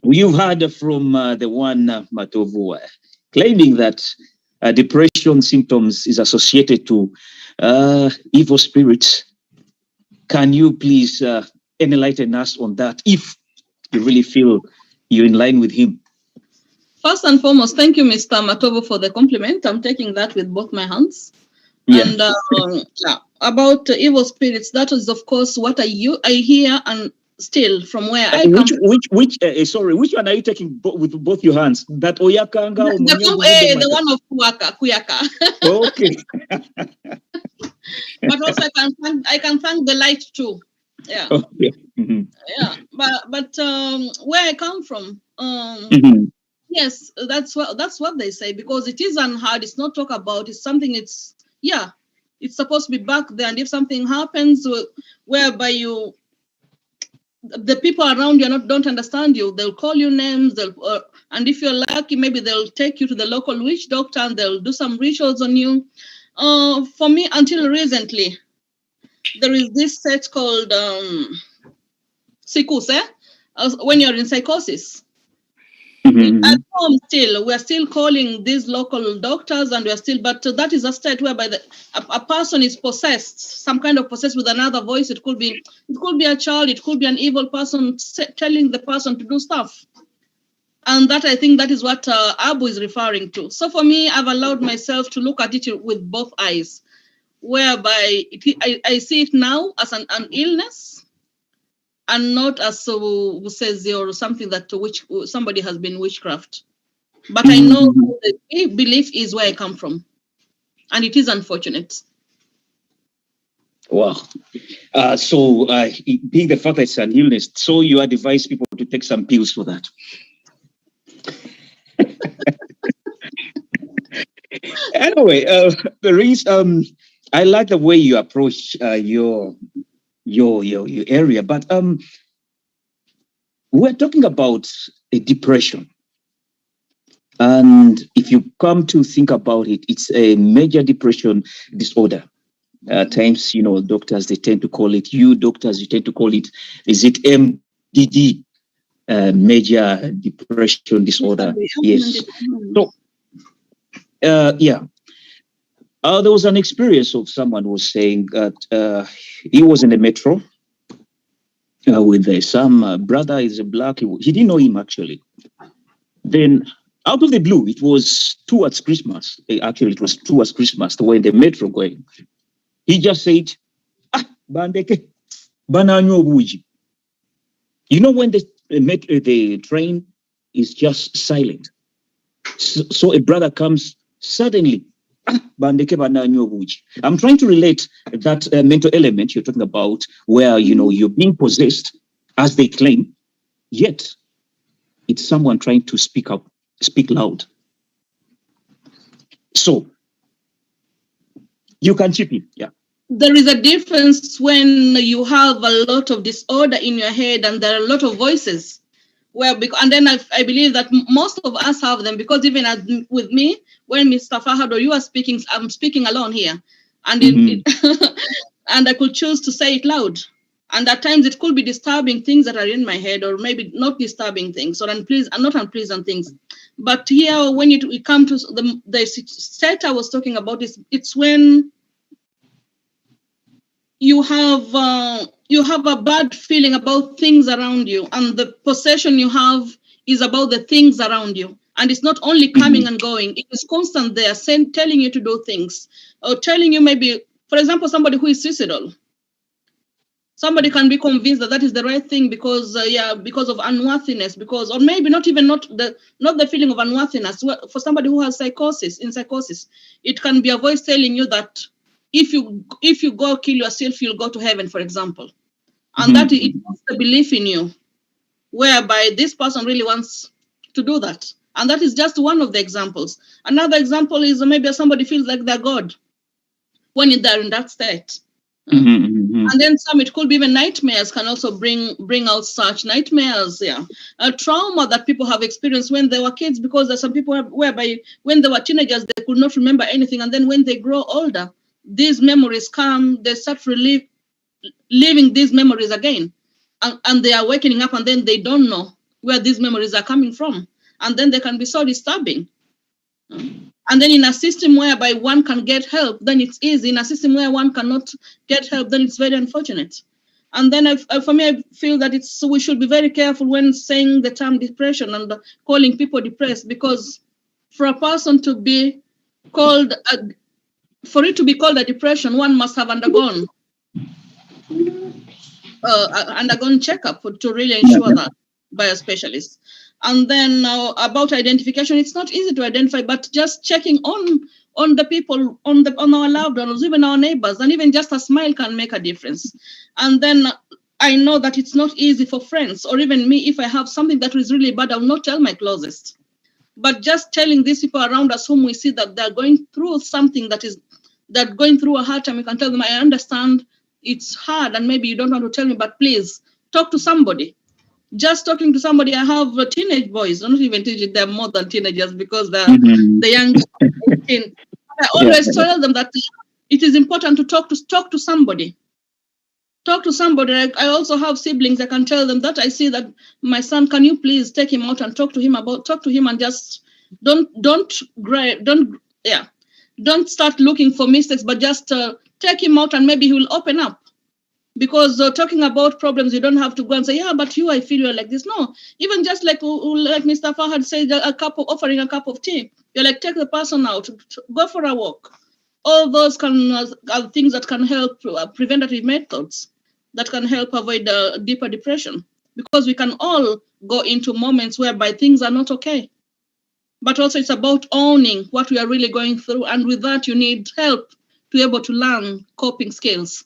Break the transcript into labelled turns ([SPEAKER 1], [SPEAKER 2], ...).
[SPEAKER 1] You've heard from the one Matovu claiming that depression symptoms is associated to evil spirits. Can you please enlighten us on that if you really feel you're in line with him?
[SPEAKER 2] First and foremost, thank you, Mr. Matovu, for the compliment. I'm taking that with both my hands.
[SPEAKER 1] Yeah.
[SPEAKER 2] And about evil spirits, that is, of course, what I hear and still from where I come from.
[SPEAKER 1] Which one are you taking with both your hands? That Oyakanga?
[SPEAKER 2] The one of Kuyaka.
[SPEAKER 1] Okay.
[SPEAKER 2] But also I can thank the light too. Yeah.
[SPEAKER 1] Okay. Mm-hmm.
[SPEAKER 2] Yeah. But where I come from, yes, that's what they say, because it is unheard. It's not talk about. It's something. It's supposed to be back there. And if something happens whereby the people around you don't understand you, they'll call you names. And if you're lucky, maybe they'll take you to the local witch doctor and they'll do some rituals on you. For me, until recently, there is this set called psychose, when you're in psychosis.
[SPEAKER 1] Mm-hmm.
[SPEAKER 2] At home, we're still calling these local doctors, and but that is a state whereby a person is possessed, some kind of possessed with another voice. It could be a child, it could be an evil person telling the person to do stuff. And that, I think, that is what Abu is referring to. So for me, I've allowed myself to look at it with both eyes, whereby I see it now as an illness, and not as who says or something that somebody has been witchcraft. But I know the belief is where I come from, and it is unfortunate.
[SPEAKER 1] Wow. So being the fact that it's an illness, so you advise people to take some pills for that. Anyway, there is I like the way you approach your area, but we're talking about a depression, and if you come to think about it, it's a major depression disorder. At times, doctors, they tend to call it, you tend to call it, is it MDD, major depression disorder? Yes. So there was an experience of someone who was saying that he was in the metro with some brother, is a black. He didn't know him actually. Then out of the blue, it was towards Christmas. Actually, it was towards Christmas. They were in the metro going. He just said, bandeke, bananyo buji. When the train is just silent. So a brother comes suddenly. I'm trying to relate that mental element you're talking about, where you're being possessed, as they claim, yet it's someone trying to speak loud. So you can chip in, yeah.
[SPEAKER 2] There is a difference when you have a lot of disorder in your head and there are a lot of voices. And then I believe that most of us have them, because even with me, when Mr. Fahad or you are speaking, I'm speaking alone here, and and I could choose to say it loud. And at times it could be disturbing things that are in my head, or maybe not disturbing things, or not unpleasant things. But here, when we come to the state I was talking about, it's when you have a bad feeling about things around you, and the possession you have is about the things around you, and it's not only coming and going, it is constant there, telling you to do things, or telling you, maybe, for example, somebody who is suicidal, somebody can be convinced that is the right thing because of unworthiness, or maybe not the feeling of unworthiness. For somebody who has psychosis, it can be a voice telling you that if you go kill yourself, you'll go to heaven, for example. And that it puts the belief in you, whereby this person really wants to do that. And that is just one of the examples. Another example is maybe somebody feels like they're God when they're in that state. And then it could be even nightmares can also bring out such nightmares. A trauma that people have experienced when they were kids, because there's some people whereby when they were teenagers, they could not remember anything. And then when they grow older, these memories come, they start living these memories again. And they are waking up, and then they don't know where these memories are coming from. And then they can be so disturbing. And then in a system whereby one can get help, then it's easy. In a system where one cannot get help, then it's very unfortunate. And then for me, I feel that we should be very careful when saying the term depression and calling people depressed, because for a person to be called, for it to be called a depression, one must have undergone checkup to really ensure that by a specialist. And then about identification, it's not easy to identify, but just checking on the people, on our loved ones, even our neighbors, and even just a smile can make a difference. And then I know that it's not easy for friends, or even me, if I have something that is really bad, I'll not tell my closest. But just telling these people around us whom we see that they're going through something that going through a hard time, we can tell them, I understand it's hard and maybe you don't want to tell me, but please talk to somebody. Just talking to somebody. I have teenage boys, not even teenagers, they're more than teenagers because they're the young 18. I always tell them that it is important to talk to somebody. Talk to somebody. Like, I also have siblings. I can tell them that I see that my son, can you please take him out and talk to him and just don't start looking for mistakes, but just take him out and maybe he will open up. Because talking about problems, you don't have to go and say, yeah, but I feel you're like this. No, even just like Mr. Fahad said, offering a cup of tea. You're like, take the person out, go for a walk. All those are things that can help, preventative methods that can help avoid deeper depression. Because we can all go into moments whereby things are not okay. But also it's about owning what we are really going through. And with that, you need help to be able to learn coping skills.